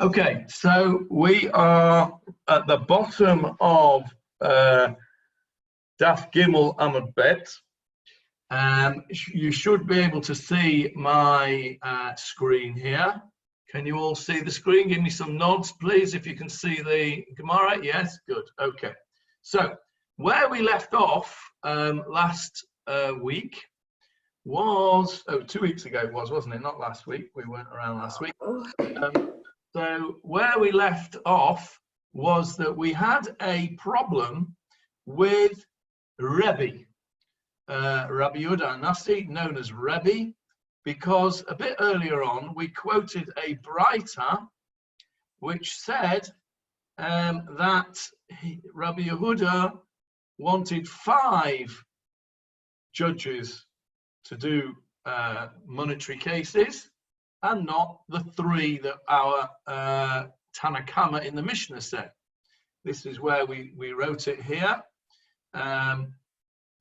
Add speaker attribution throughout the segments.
Speaker 1: Okay, so we are at the bottom of Daf Gimel Amud Bet. You should be able to see my screen here. Can you all see the screen? Give me some nods, please, if you can see the Gemarah. Yes, good. Okay. So where we left off last week was 2 weeks ago. It was, wasn't it? Not last week. We weren't around last week. So where we left off was that we had a problem with Rebbe, Rabbi Yehuda Nasi, known as Rebbe, because a bit earlier on we quoted a Braita which said that Rabbi Yehuda wanted 5 judges to do monetary cases, and not the 3 that our Tanakama in the Mishnah said. This is where we wrote it here.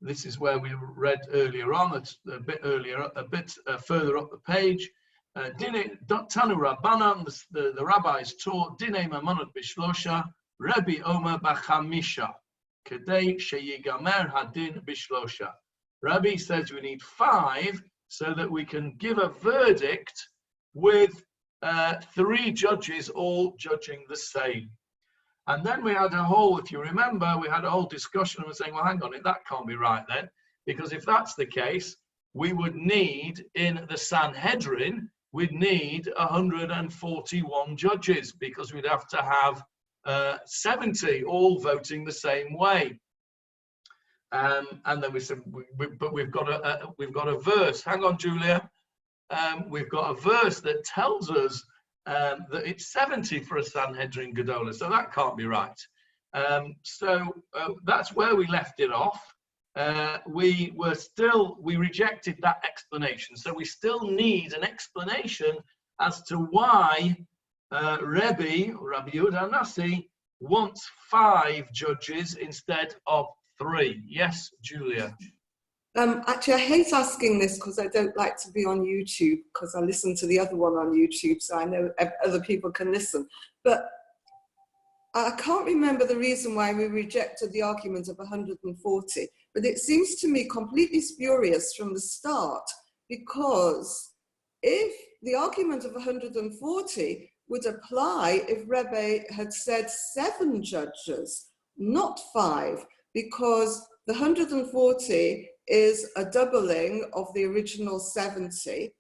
Speaker 1: This is where we read earlier on. It's a bit earlier, a bit further up the page. Tanu Rabbanan, the rabbis taught Dinei Mamonot Bishlosha, Rebbe Omer Bachamisha, Kedei Sheyigamer Hadin Bishlosha. Rabbi says we need 5 so that we can give a verdict with 3 judges all judging the same. And then we had a whole, if you remember, we had a whole discussion and saying, well, hang on, that can't be right then, because if that's the case, we would need, in the Sanhedrin, we'd need 141 judges, because we'd have to have 70 all voting the same way. And then we said, but we've got a verse. Hang on, Julia. We've got a verse that tells us that it's 70 for a Sanhedrin Gedola, so that can't be right. So that's where we left it off. We rejected that explanation, so we still need an explanation as to why Rabbi Yehuda Nasi wants 5 judges instead of 3. Yes, Julia.
Speaker 2: Actually, I hate asking this because I don't like to be on YouTube, because I listen to the other one on YouTube, so I know other people can listen. But I can't remember the reason why we rejected the argument of 140. But it seems to me completely spurious from the start, because if the argument of 140 would apply if Rebbe had said 7 judges, not 5, because the 140 is a doubling of the original 70.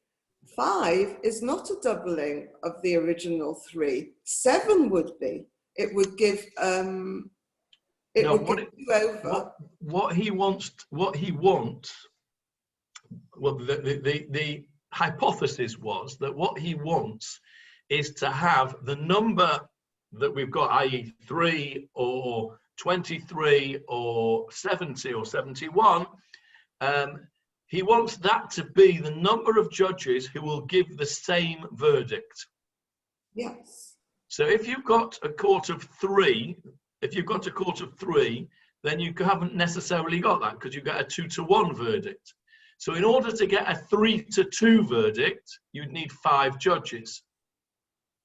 Speaker 2: 5 is not a doubling of the original 3. 7 would be. It would give you over.
Speaker 1: What he wants. Well, the hypothesis was that what he wants is to have the number that we've got, i.e., 3 or 23 or 70 or 71. He wants that to be the number of judges who will give the same verdict.
Speaker 2: Yes.
Speaker 1: So if you've got a court of 3, then you haven't necessarily got that, because you get a 2-to-1 verdict. So in order to get a 3-to-2 verdict, you'd need 5 judges.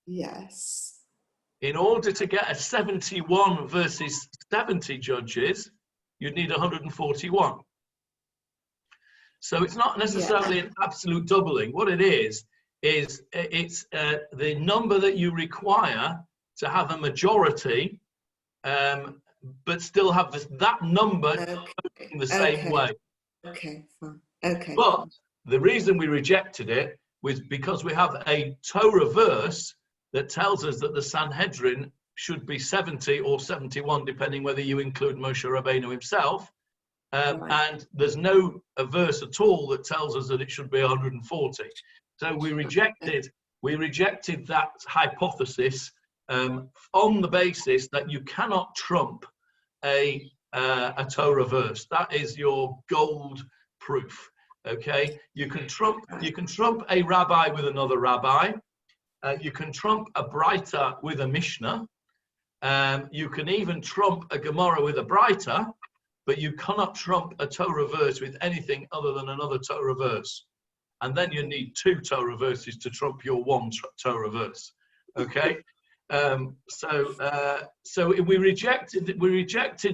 Speaker 2: Yes.
Speaker 1: In order to get a 71 versus 70 judges, you'd need 141. So it's not necessarily an absolute doubling. What it is it's the number that you require to have a majority, but still have that number in the same way.
Speaker 2: Okay, fine. Okay.
Speaker 1: But the reason we rejected it was because we have a Torah verse that tells us that the Sanhedrin should be 70 or 71, depending whether you include Moshe Rabbeinu himself. And there's no verse at all that tells us that it should be 140. So we rejected that hypothesis on the basis that you cannot trump a Torah verse. That is your gold proof. Okay, you can trump a rabbi with another rabbi. You can trump a Braita with a Mishnah. You can even trump a Gemarah with a Braita, but you cannot trump a Torah verse with anything other than another Torah verse. and then you need 2 Torah verses to trump your 1 Torah verse. Okay, so we rejected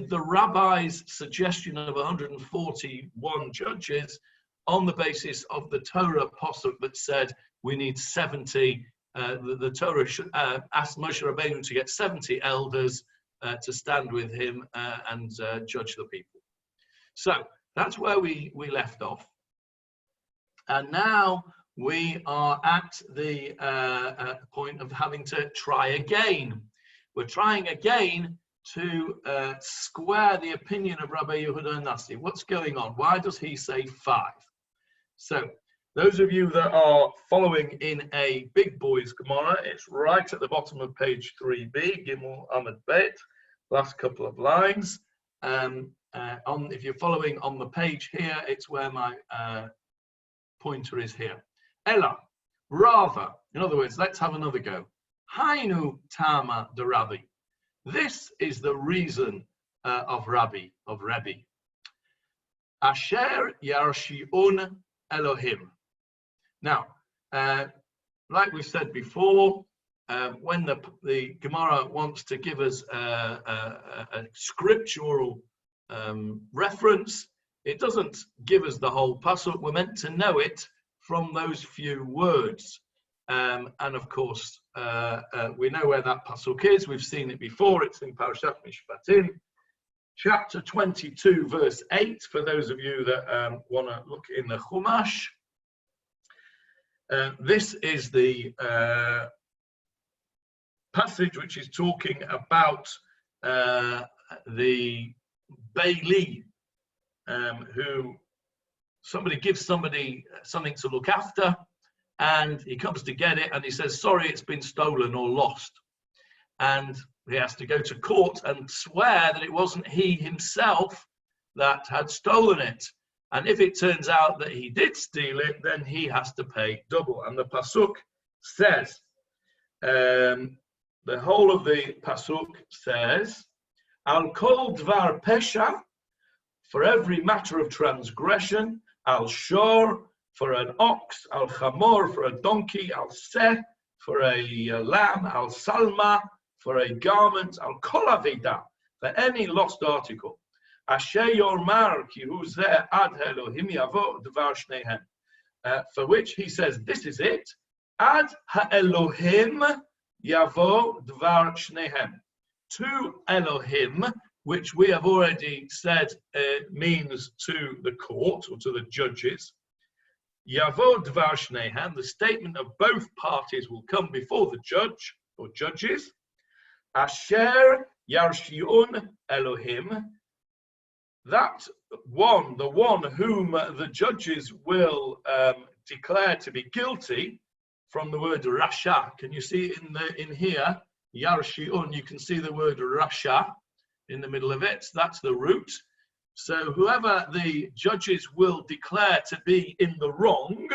Speaker 1: the rabbi's suggestion of 141 judges on the basis of the Torah pasuk that said we need 70. The Torah asked Moshe Rabbeinu to get 70 elders to stand with him and judge the people. So that's where we left off. And now we are at the point of having to try again. We're trying again to square the opinion of Rabbi Yehuda Nasi. What's going on? Why does he say 5? So those of you that are following in a big boys Gemara, it's right at the bottom of page 3b, Gimel Amud Bet, last couple of lines. If you're following on the page here, it's where my pointer is here. Ella, rather, in other words, let's have another go. Hainu Tama de Rabbi. This is the reason of Rebbe. Asher Yarshiun Elohim. Now, like we said before, when the Gemara wants to give us a scriptural reference, it doesn't give us the whole pasuk. We're meant to know it from those few words. And of course, we know where that pasuk is. We've seen it before. It's in Parashat Mishpatim, chapter 22, verse 8, for those of you that want to look in the Chumash. This is the passage which is talking about the Bailey, who somebody gives somebody something to look after, and he comes to get it, and he says, sorry, it's been stolen or lost. And he has to go to court and swear that it wasn't he himself that had stolen it. And if it turns out that he did steal it, then he has to pay double. And the pasuk says, the whole of the pasuk says, Al kol dvar pesha, for every matter of transgression, al shor, for an ox, al chamor, for a donkey, al seh, for a lamb, al salma, for a garment, al kol avida, for any lost article. Asher yormar ki hu zeh ad Elohim yavo dvar shnehem. For which he says, this is it, ad ha-Elohim yavo dvar shnehem. To Elohim, which we have already said means to the court or to the judges. Yavo dvar shnehem, the statement of both parties will come before the judge or judges. Asher yarshiun Elohim, that one, the one whom the judges will declare to be guilty, from the word rasha. Can you see in here, yarshiun, you can see the word rasha in the middle of it. That's the root. So whoever the judges will declare to be in the wrong,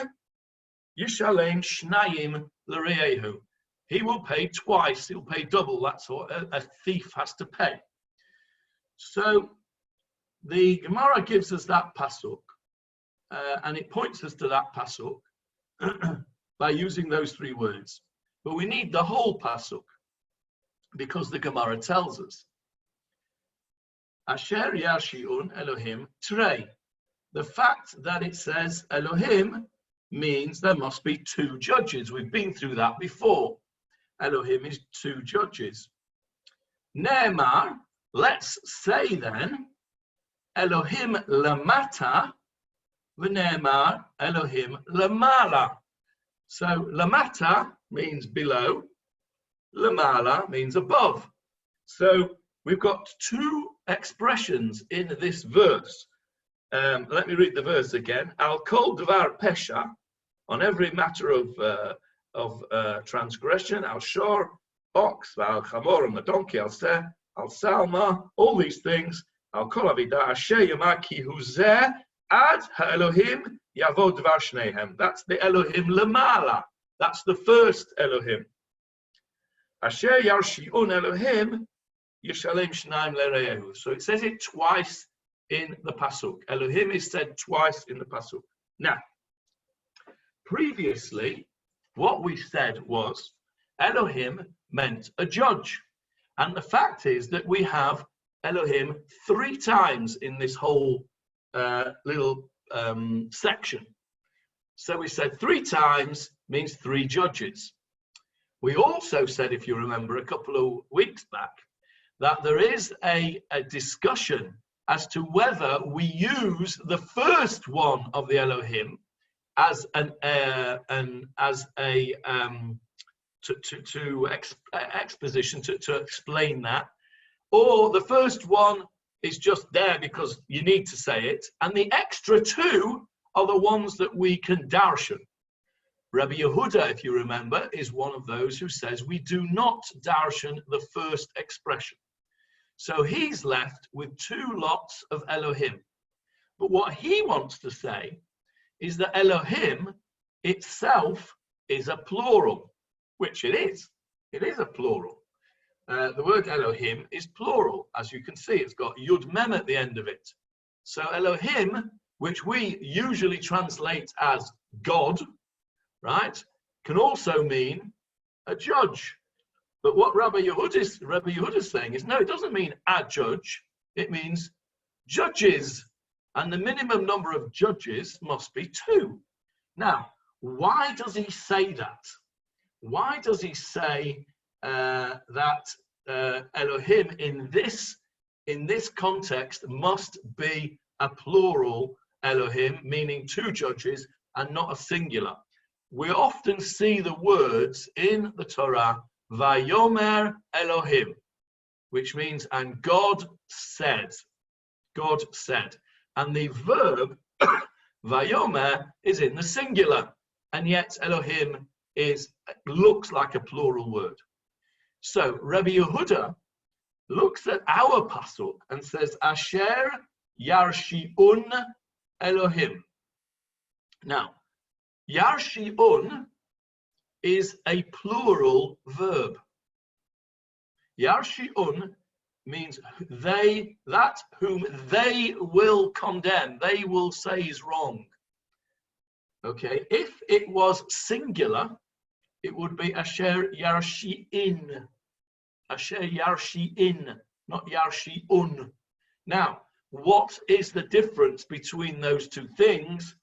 Speaker 1: yishalem shnayim l'reyehu. He will pay twice. He'll pay double. That's what a thief has to pay. So the Gemara gives us that pasuk, and it points us to that pasuk by using those 3 words. But we need the whole pasuk, because the Gemara tells us, Asher Yashiun Elohim Trei. The fact that it says Elohim means there must be 2 judges. We've been through that before. Elohim is 2 judges. Ne'emar, let's say then, Elohim lamata, v'ne'emar Elohim lamala. So lamata means below, lamala means above. So we've got 2 expressions in this verse. Let me read the verse again. Al kol dvar pesha, on every matter of transgression, al shor, ox, al chamor, and the donkey, al seh, al salma, all these things, al kol avida, asher yamar ki hu zeh ad ha-Elohim yavo dvar shnehem. That's the Elohim lemala. That's the first Elohim. Asher yarshiun Elohim yishalem shnaim lereyehu. So it says it twice in the pasuk. Elohim is said twice in the pasuk. Now, previously, what we said was Elohim meant a judge. And the fact is that we have Elohim 3 times in this whole little section. So we said 3 times means 3 judges. We also said, if you remember, a couple of weeks back, that there is a discussion as to whether we use the first one of the Elohim as exposition to explain that, or the first one is just there because you need to say it, and the extra 2 are the ones that we can darshan. Rabbi Yehuda, if you remember, is one of those who says we do not darshan the first expression. So he's left with 2 lots of Elohim. But what he wants to say is that Elohim itself is a plural, which it is. It is a plural. The word Elohim is plural. As you can see, it's got Yud Mem at the end of it. So Elohim, which we usually translate as God, right, can also mean a judge. But what Rabbi Yehuda is saying is, no, it doesn't mean a judge. It means judges. And the minimum number of judges must be 2. Now, why does he say that? Why does he say that Elohim in this context must be a plural Elohim, meaning 2 judges and not a singular? We often see the words in the Torah, Vayomer Elohim, which means, and God said. God said. And the verb, Vayomer, is in the singular. And yet Elohim looks like a plural word. So Rabbi Yehuda looks at our pasuk and says, Asher Yarshi'un Elohim. Now, Yarshi'un is a plural verb. Yarshi'un means that whom they will condemn, they will say is wrong. Okay, if it was singular, it would be Asher Yarshi'in. Asher Yarshi'in, not Yarshi'un. Now, what is the difference between those 2 things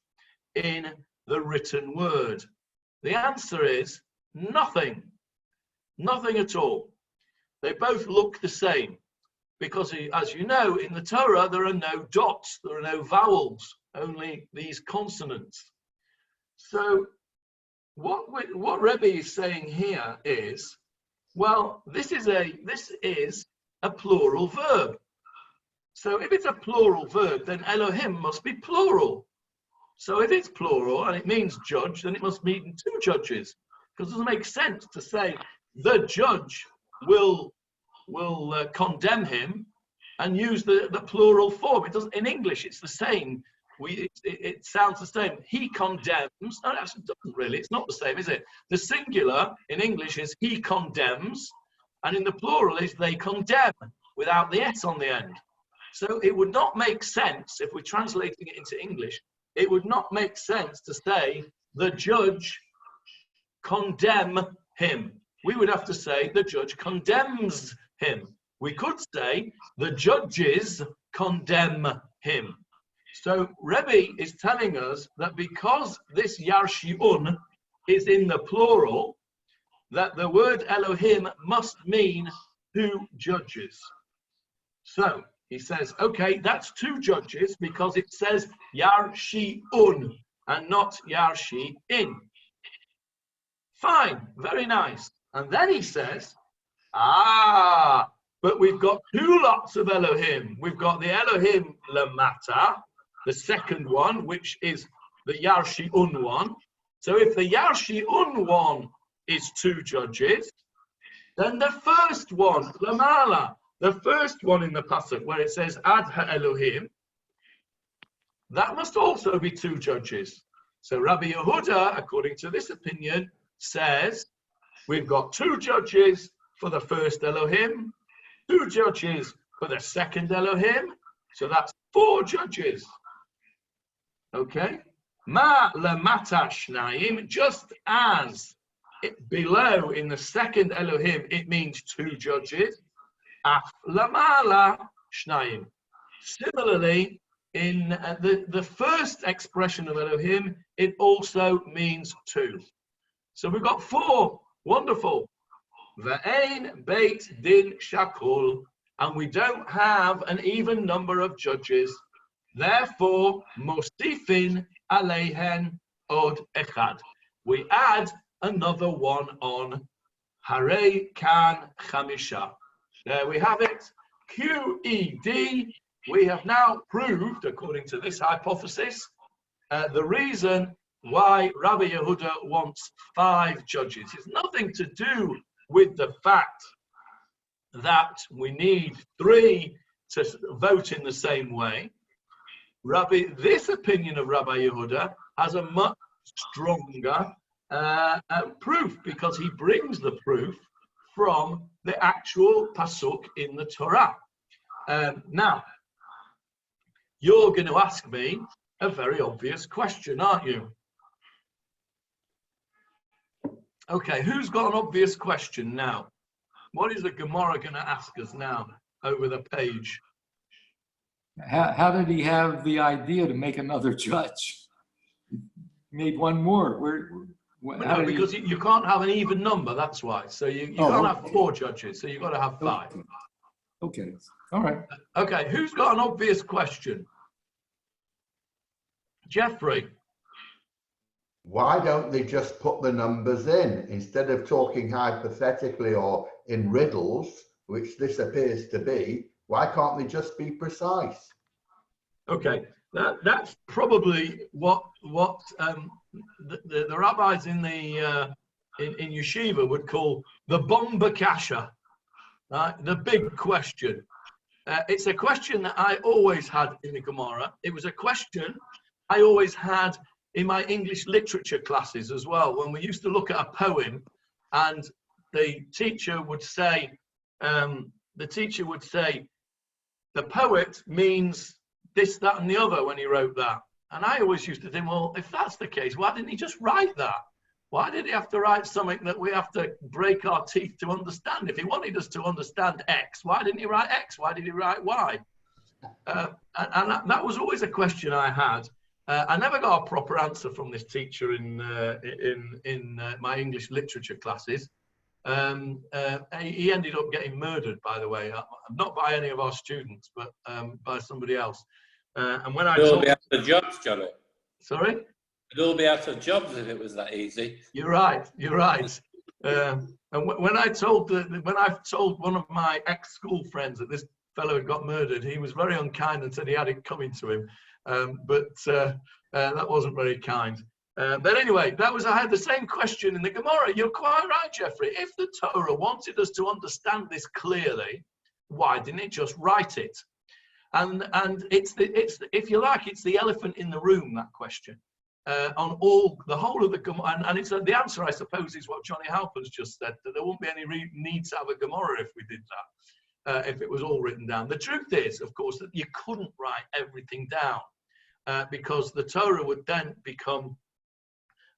Speaker 1: in the written word? The answer is nothing. Nothing at all. They both look the same because, as you know, in the Torah there are no dots, there are no vowels, only these consonants. So what Rebbe is saying here is, well, this is a plural verb. So if it's a plural verb, then Elohim must be plural. So if it's plural and it means judge, then it must mean 2 judges. Because it doesn't make sense to say the judge will condemn him and use the plural form. It doesn't. In English, it's the same. It sounds the same. He condemns. No, it actually doesn't really. It's not the same, is it? The singular in English is he condemns, and in the plural is they condemn without the S on the end. So it would not make sense if we're translating it into English. It would not make sense to say the judge condemn him. We would have to say the judge condemns him. We could say the judges condemn him. So Rebbe is telling us that because this Yarshi'un is in the plural, that the word Elohim must mean 2 judges. So he says, okay, that's 2 judges because it says Yarshi'un and not Yarshi'in. Fine, very nice. And then he says, but we've got 2 lots of Elohim. We've got the Elohim Lamata, the second one, which is the Yarshi'un one. So if the Yarshi'un one is 2 judges, then the first one, Lamala, the first one in the pasuk where it says Ad Ha-Elohim, that must also be 2 judges. So Rabbi Yehuda, according to this opinion, says we've got 2 judges for the first Elohim, 2 judges for the second Elohim, so that's 4 judges. Okay, Ma lamata shnayim, just as below in the second Elohim it means two judges. Af lamala shnayim. Similarly, in the first expression of Elohim, it also means two. So we've got four. Wonderful. Ve'ein beit din shakul, and we don't have an even number of judges. Therefore, mostifin aleihen od echad. We add another one on. Harei kan chamisha. There we have it. QED. We have now proved, according to this hypothesis, the reason why Rabbi Yehuda wants 5 judges. It's nothing to do with the fact that we need 3 to vote in the same way. This opinion of Rabbi Yehuda has a much stronger proof, because he brings the proof from the actual pasuk in the Torah. Now, you're going to ask me a very obvious question, aren't you? Okay, who's got an obvious question now? What is the Gemarah going to ask us now over the page?
Speaker 3: How did he have the idea to make another judge? He made one more.
Speaker 1: No, because you can't have an even number, that's why. So you can't have 4 judges, so you've got to have 5.
Speaker 3: Okay, all right.
Speaker 1: Okay, who's got an obvious question? Jeffrey.
Speaker 4: Why don't they just put the numbers in instead of talking hypothetically or in riddles, which this appears to be? Why can't they just be precise?
Speaker 1: Okay, that's probably what the rabbis in the in yeshiva would call the bomba kasha, right? The big question. It's a question that I always had in the Gemarah. It was a question I always had in my English literature classes as well, when we used to look at a poem and the teacher would say, the poet means this, that, and the other when he wrote that. And I always used to think, well, if that's the case, why didn't he just write that? Why did he have to write something that we have to break our teeth to understand? If he wanted us to understand X, why didn't he write X? Why did he write Y? And that was always a question I had. I never got a proper answer from this teacher in my English literature classes. He ended up getting murdered, by the way, not by any of our students, but by somebody else. And when
Speaker 5: It'd all be out of jobs, Johnny.
Speaker 1: Sorry?
Speaker 5: It'd all be out of jobs if it was that easy.
Speaker 1: You're right. And when I told one of my ex-school friends that this fellow had got murdered, he was very unkind and said he had it coming to him. But that wasn't very kind. But anyway, I had the same question in the Gemarah. You're quite right, Jeffrey. If the Torah wanted us to understand this clearly, why didn't it just write it? And it's if you like, it's the elephant in the room, that question. On the whole of the Gemarah, and it's the answer, I suppose, is what Johnny Halpern's just said, that there wouldn't be any need to have a Gemarah if we did that, if it was all written down. The truth is, of course, that you couldn't write everything down, because the Torah would then become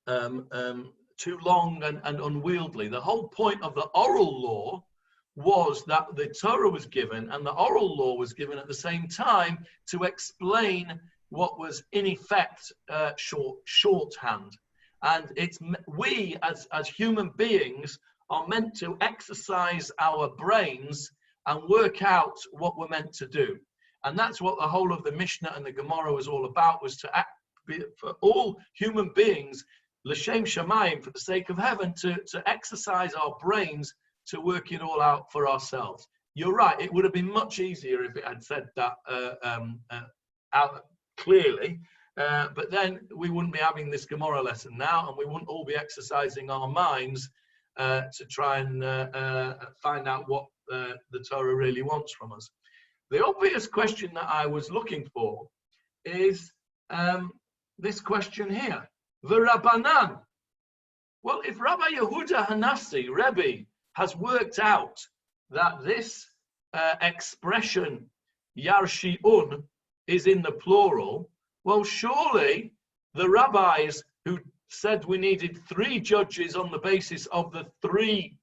Speaker 1: too long and unwieldy. The whole point of the oral law was that the Torah was given and the oral law was given at the same time to explain what was in effect shorthand. And we as human beings are meant to exercise our brains and work out what we're meant to do. And that's what the whole of the Mishnah and the Gemarah was all about, was to for all human beings, l'shem shamayim, for the sake of heaven, to exercise our brains to work it all out for ourselves. You're right, it would have been much easier if it had said that out clearly, but then we wouldn't be having this Gemarah lesson now, and we wouldn't all be exercising our minds to try and find out what the Torah really wants from us. The obvious question that I was looking for is this question here. V'Rabbanan. Well, if Rabbi Yehuda Hanassi, Rebbe, has worked out that this expression, Yarshi'un, is in the plural, well, surely the rabbis who said we needed 3 judges on the basis of the 3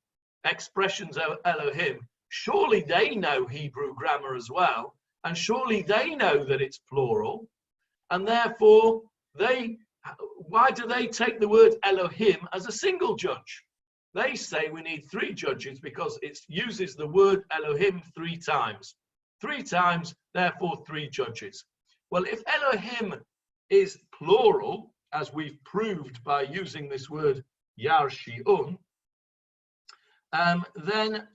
Speaker 1: expressions of Elohim, surely they know Hebrew grammar as well, and surely they know that it's plural, and therefore why do they take the word Elohim as a single judge? They say we need 3 judges because it uses the word Elohim 3 times. 3 times, therefore 3 judges. Well, if Elohim is plural, as we've proved by using this word Yarshi'un, then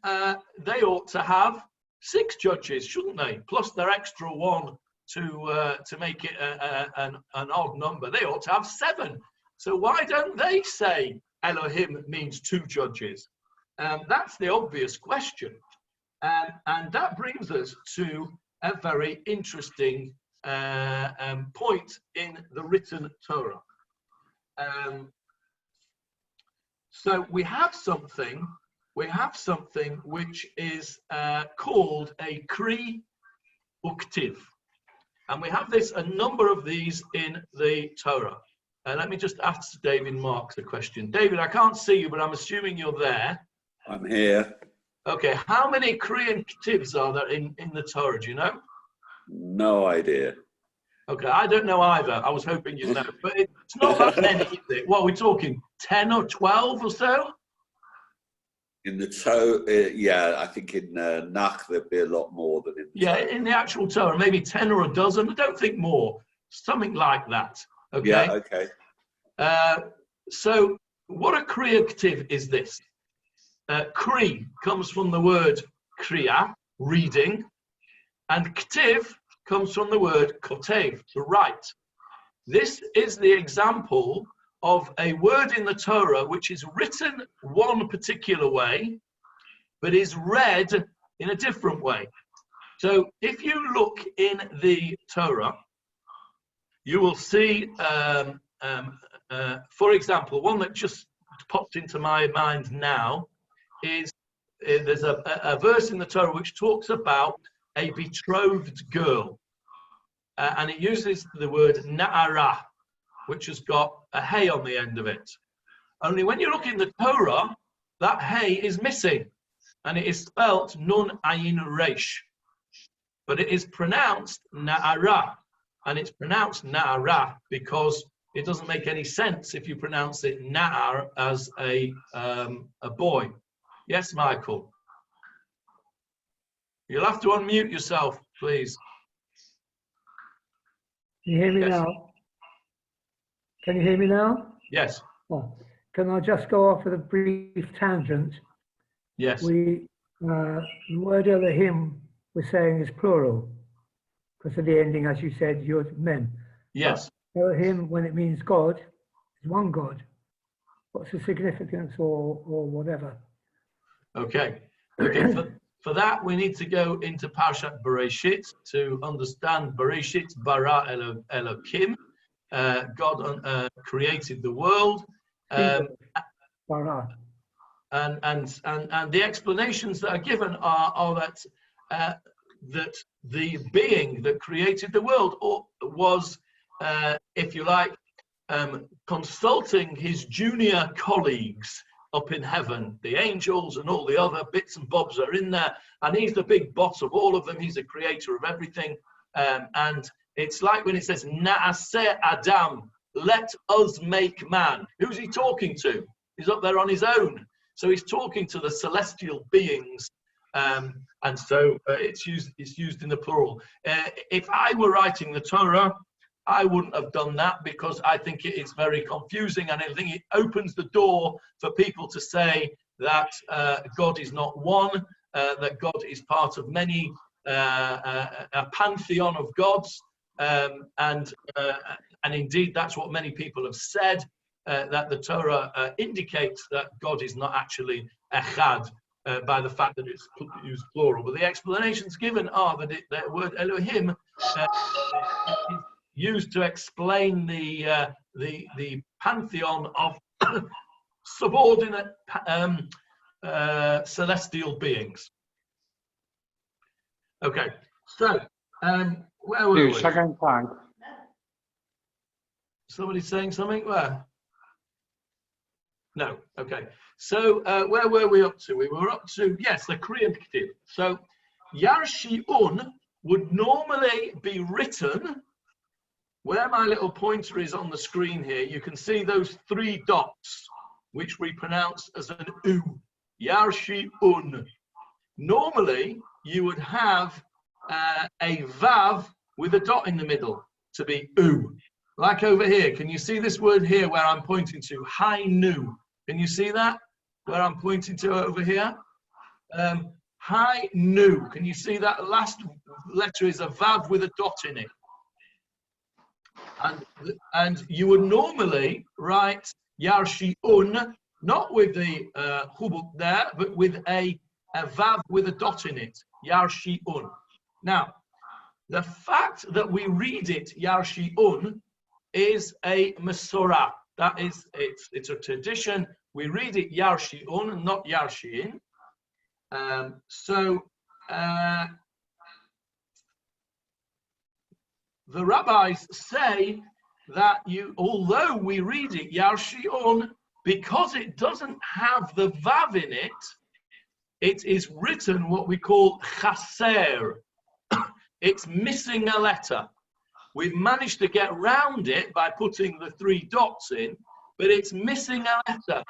Speaker 1: they ought to have 6 judges, shouldn't they? Plus their extra 1 to make it an odd number. They ought to have 7. So why don't they say Elohim means 2 judges? That's the obvious question. And that brings us to a very interesting point in the written Torah. So we have something which is called a Kri Uktiv. And we have a number of these in the Torah. Let me just ask David Marks a question. David, I can't see you, but I'm assuming you're there.
Speaker 6: I'm here.
Speaker 1: Okay, how many Korean ktivs are there in the Torah, do you know?
Speaker 6: No idea.
Speaker 1: Okay, I don't know either. I was hoping you'd know, but it's not that many, is it? What are we talking, 10 or 12 or so?
Speaker 6: In the Torah, yeah, I think in Nach there'd be a lot more than in the Torah.
Speaker 1: In the actual Torah, maybe 10 or a dozen. I don't think more. Something like that. Okay.
Speaker 6: Yeah, okay.
Speaker 1: So what a Kriya Ktiv is this? Kri comes from the word Kriya, reading, and Ktiv comes from the word Kotev, to write. This is the example of a word in the Torah which is written one particular way, but is read in a different way. So if you look in the Torah, you will see, for example, one that just popped into my mind now is there's a verse in the Torah which talks about a betrothed girl, and it uses the word na'ara, which has got a hey on the end of it. Only when you look in the Torah, that hey is missing, and it is spelt nun ayin reish, but it is pronounced na'ara, and it's pronounced na'ara because it doesn't make any sense if you pronounce it na'ar as a boy. Yes, Michael. You'll have to unmute yourself, please.
Speaker 7: Can you hear me
Speaker 1: Yes.
Speaker 7: now? Can you hear me now?
Speaker 1: Yes.
Speaker 7: Oh, can I just go off with a brief tangent?
Speaker 1: Yes.
Speaker 7: The word Elohim we're saying is plural because of the ending, as you said, you're men.
Speaker 1: Yes.
Speaker 7: But Elohim, when it means God, is one God. What's the significance or whatever?
Speaker 1: Okay. Okay. For that, we need to go into Parshat Bereshit to understand Bereshit bara Elokim. God created the world,
Speaker 7: Bara.
Speaker 1: and the explanations that are given are that that the being that created the world was, if you like, consulting his junior colleagues up in heaven. The angels and all the other bits and bobs are in there, and he's the big boss of all of them. He's the creator of everything, and it's like when it says Na'aseh Adam, let us make man. Who's he talking to? He's up there on his own, so he's talking to the celestial beings, and so it's used in the plural. If I were writing the Torah, I wouldn't have done that because I think it is very confusing, and I think it opens the door for people to say that God is not one, that God is part of many, a pantheon of gods, and indeed that's what many people have said, that the Torah indicates that God is not actually echad by the fact that it's used plural. But the explanations given are that the word Elohim is used to explain the pantheon of subordinate celestial beings. Okay, so where were we?
Speaker 8: Second time.
Speaker 1: Somebody saying something? Where? No. Okay. So where were we up to? We were up to, yes, the Korean Ktiv. So Yarshi'un would normally be written, where my little pointer is on the screen here, you can see those 3 dots, which we pronounce as an U. Yarshi'un. Normally, you would have a Vav with a dot in the middle to be U. Like over here, can you see this word here where I'm pointing to? Hainu. Can you see that? Where I'm pointing to over here? Hainu. Can you see that last letter is a Vav with a dot in it? And you would normally write Yarshi'un, not with the hubuk there, but with a Vav with a dot in it. Yarshi'un. Now, the fact that we read it Yarshi'un is a Masorah. That is, it's a tradition. We read it Yarshi'un, not Yarshi'in. The rabbis say that although we read it Yarshi'un, because it doesn't have the Vav in it, it is written what we call chaser. It's missing a letter. We've managed to get round it by putting the 3 dots in, but it's missing a letter.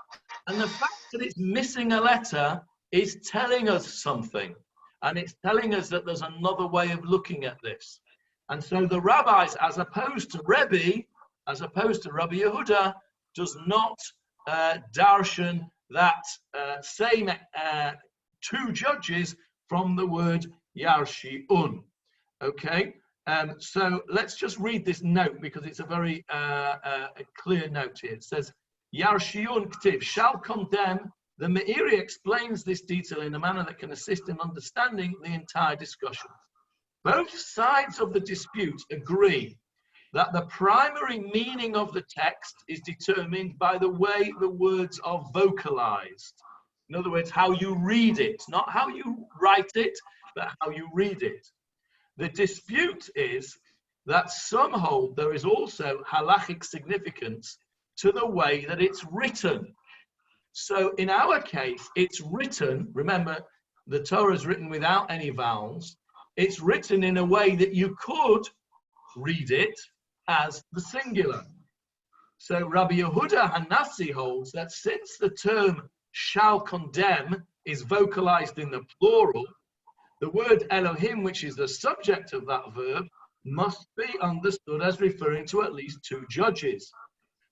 Speaker 1: And the fact that it's missing a letter is telling us something. And it's telling us that there's another way of looking at this. And so the rabbis, as opposed to Rabbi Yehuda, does not darshan that same 2 judges from the word Yarshi'un. Okay, so let's just read this note because it's a very a clear note here. It says, Yarshi'un Ktiv shall condemn. The Meiri explains this detail in a manner that can assist in understanding the entire discussion. Both sides of the dispute agree that the primary meaning of the text is determined by the way the words are vocalized. In other words, how you read it, not how you write it, but how you read it. The dispute is that some hold there is also halachic significance to the way that it's written. So in our case, it's written, remember, the Torah is written without any vowels. It's written in a way that you could read it as the singular. So Rabbi Yehuda Hanassi holds that since the term shall condemn is vocalized in the plural, the word Elohim, which is the subject of that verb, must be understood as referring to at least 2 judges.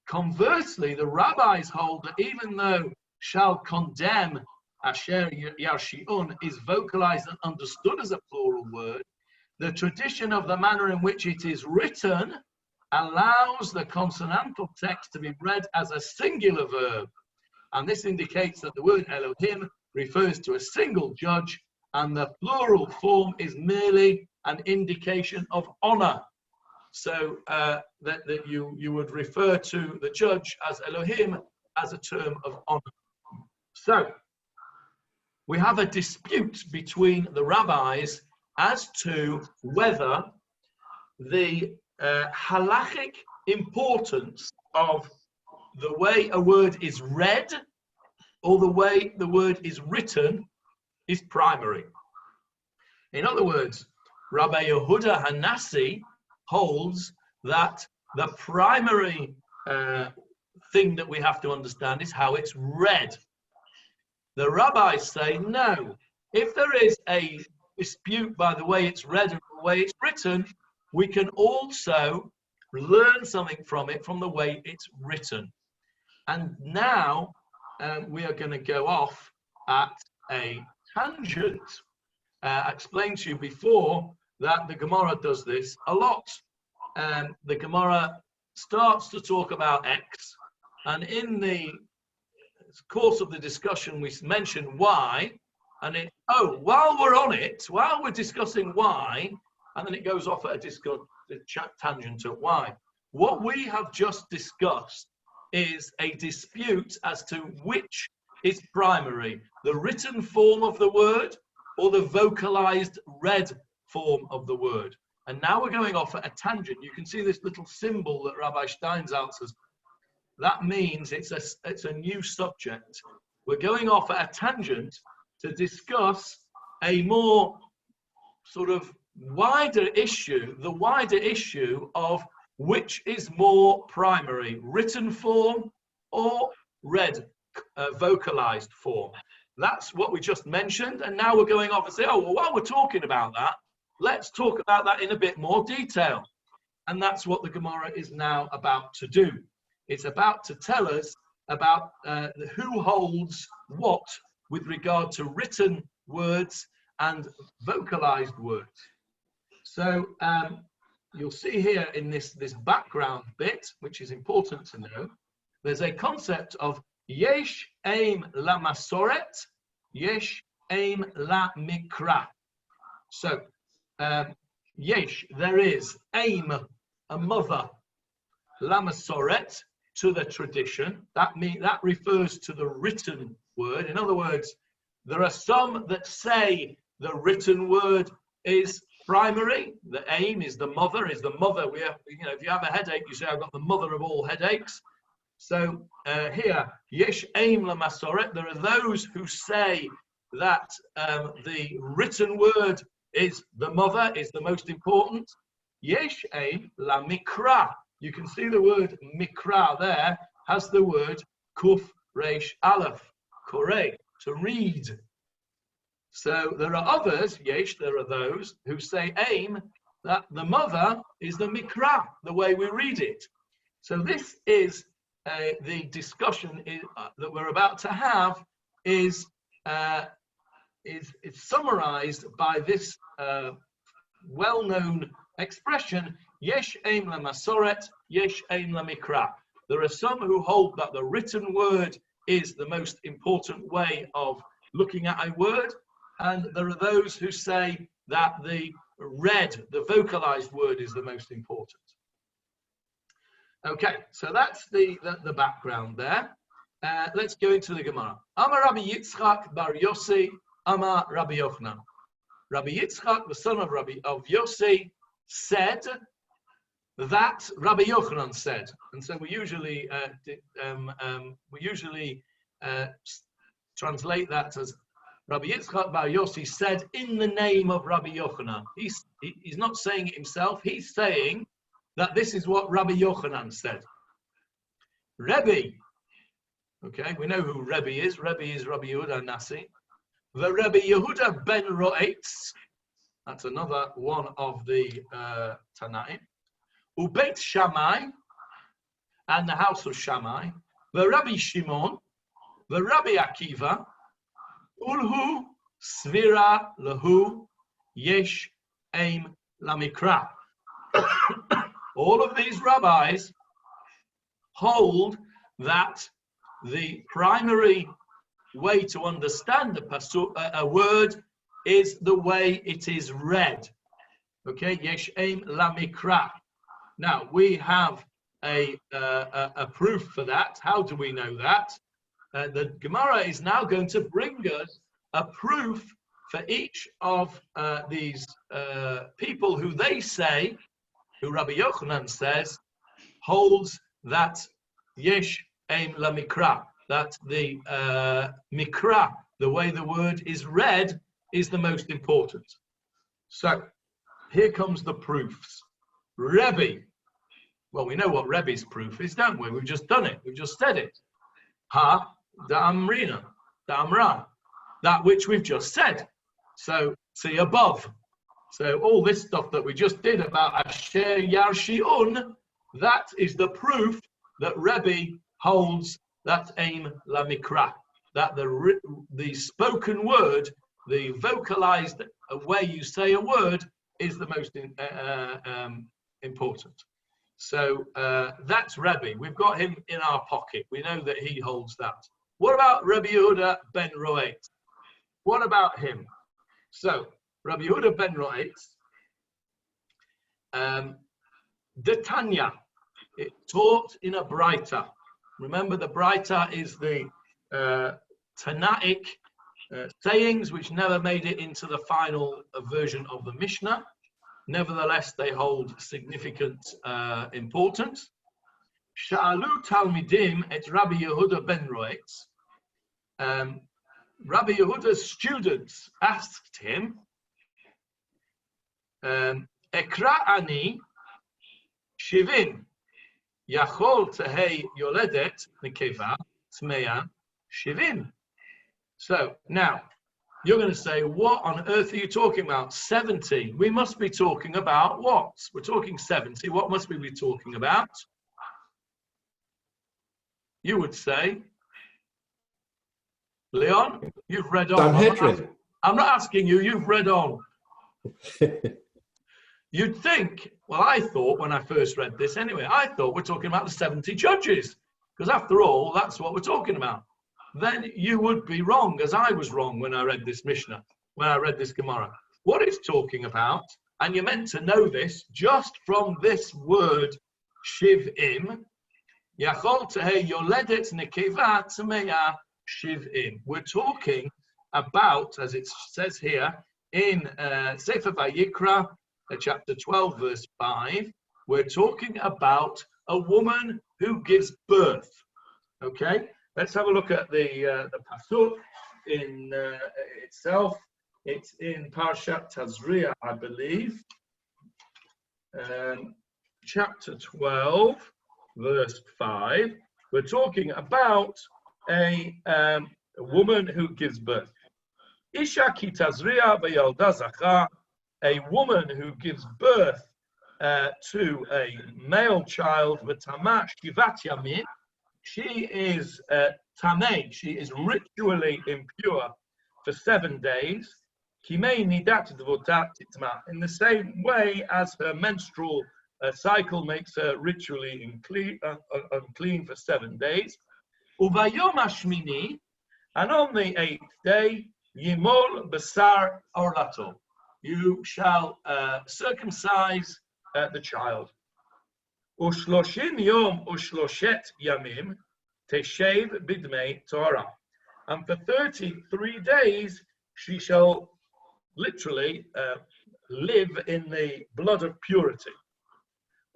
Speaker 1: Conversely, the rabbis hold that even though shall condemn Asher Yarshi'un is vocalized and understood as a plural word, the tradition of the manner in which it is written allows the consonantal text to be read as a singular verb. And this indicates that the word Elohim refers to a single judge, and the plural form is merely an indication of honor. So that you would refer to the judge as Elohim as a term of honor. So we have a dispute between the rabbis as to whether the halachic importance of the way a word is read or the way the word is written is primary. In other words, Rabbi Yehuda Hanassi holds that the primary thing that we have to understand is how it's read. The rabbis say no. If there is a dispute by the way it's read and the way it's written, we can also learn something from it from the way it's written. And now we are going to go off at a tangent. I explained to you before that the Gemarah does this a lot. The Gemarah starts to talk about X, and in the course of the discussion we mention Y, and while we're on it, while we're discussing Y, and then it goes off at a tangent at Y. What we have just discussed is a dispute as to which is primary, the written form of the word or the vocalized read form of the word. And now we're going off at a tangent. You can see this little symbol that Rabbi Steinsaltz has. That means it's a new subject. We're going off at a tangent to discuss a more sort of wider issue, the wider issue of which is more primary, written form or read, vocalized form. That's what we just mentioned. And now we're going off and say, oh, well, while we're talking about that, let's talk about that in a bit more detail. And that's what the Gemara is now about to do. It's about to tell us about who holds what with regard to written words and vocalized words. So you'll see here in this background bit, which is important to know, there's a concept of yesh aim la masoret, yesh aim la mikra. So yesh, there is aim, a mother, la masoret, to the tradition. That refers to the written word. In other words, there are some that say the written word is primary. The aim is the mother. We have, if you have a headache, you say, I've got the mother of all headaches. So here, yesh aim la masoret. There are those who say that the written word is the mother, is the most important. Yesh aim la mikra. You can see the word mikra there has the word kuf reish aleph, koreh, to read. So there are others, yesh, there are those who say aim, that the mother is the mikra, the way we read it. So this is the discussion that we're about to have is summarized by this well-known expression, yesh aim la masoret, yesh aim la mikra. There are some who hold that the written word is the most important way of looking at a word, and there are those who say that the read, the vocalized word is the most important. Okay, so that's the background there. Let's go into the Gemara. Amar Rabbi Yitzchak bar Yossi, Amar Rabbi Yochanan. Rabbi Yitzchak, the son of Yossi, said that Rabbi Yochanan said, and so we usually translate that as Rabbi Yitzchak bar Yossi said in the name of Rabbi Yochanan. He's not saying it himself. He's saying that this is what Rabbi Yochanan said. Rebbe, okay, we know who Rebbe is. Rebbe is Rabbi Yehuda Nasi. The Rebbe Yehuda ben Roetz. That's another one of the Tanaim. Ubeit Shammai, and the house of Shammai. The Rabbi Shimon, the Rabbi Akiva, Ulhu Svira Lahu Yesh Aim Lamikra. All of these rabbis hold that the primary way to understand a word is the way it is read. Okay, yesh aim lamikra. Now we have a proof for that. How do we know that? The Gemara is now going to bring us a proof for each of these people who they say, who Rabbi Yochanan says, holds that yesh aim lamikra, that the mikra, the way the word is read, is the most important. So here comes the proofs. Rebbe, well, we know what Rebbe's proof is, don't we? We've just done it. We've just said it. Ha da'amrina, da'amra, that which we've just said. So see above. So all this stuff that we just did about Asher Yarshi'un, that is the proof that Rebbe holds that aim la mikra, that the spoken word, the vocalized way you say a word, is the most important. So that's Rebbe. We've got him in our pocket. We know that he holds that. What about Rabbi Yehuda ben Roetz? What about him? So Rabbi Yehuda ben Roetz, the Tanya, it taught in a Braita. Remember, the Braita is the Tanaic sayings which never made it into the final version of the Mishnah. Nevertheless, they hold significant importance. Sha'alu Talmidim et Rabbi Yehuda ben Roetz. Rabbi Yehuda's students asked him, Ekra ani shivin yachol tehei yoledet nekeva tmeya shivin. So now you're going to say, what on earth are you talking about? 70. We must be talking about what? We're talking 70. What must we be talking about? You would say, Leon, you've read on.
Speaker 8: Sanhedrin.
Speaker 1: I'm not asking you, you've read on. You'd think, well, I thought when I first read this anyway, I thought we're talking about the 70 judges, because after all, that's what we're talking about. Then you would be wrong, as I was wrong when I read this Mishnah, when I read this Gemarah. What it's talking about, and you're meant to know this just from this word, shiv'im, yachol tehei yoledet nekeva tmeya shiv'im. We're talking about, as it says here, in Sefer Vayikra, chapter 12, verse 5, we're talking about a woman who gives birth. Okay? Let's have a look at the pasuk in itself. It's in Parshat Tazria, I believe. Chapter 12, verse 5. We're talking about a woman who gives birth. Isha ki Tazria v'yalda zachar, a woman who gives birth to a male child, v'tamah shivat yamin. She is tameh, she is ritually impure for 7 days. Kimei nidat dvotat titma, in the same way as her menstrual cycle makes her ritually unclean for 7 days. Uvayom hashmini, and on the 8th day, yimol basar orlato, you shall circumcise the child. Ushloshim yom ushloshet yamim teshev bidmei Torah. And for 33 days she shall literally live in the blood of purity.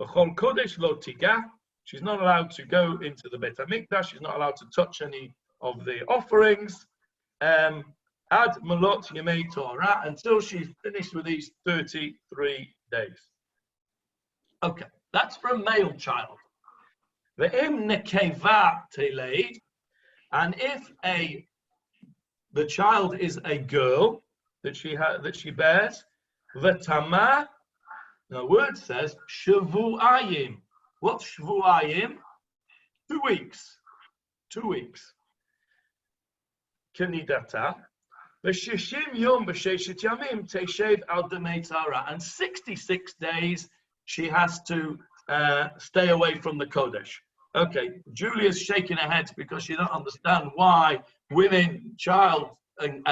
Speaker 1: V'chol kodesh lo tigah, she's not allowed to go into the Beit HaMikdash, she's not allowed to touch any of the offerings. Ad malot yemei Torah, until she's finished with these 33 days. Okay. That's for a male child. Ve'im nekeva teleid, and if the child is a girl that she bears, v'tamah, the word says shavuayim. What's shavuayim? 2 weeks. 2 weeks. Kenidata. V'shishim yom b'sheshet yamim teshev al demei Torah, and 66 days she has to stay away from the Kodesh. Okay, Julia's shaking her head because she don't understand why women, child, and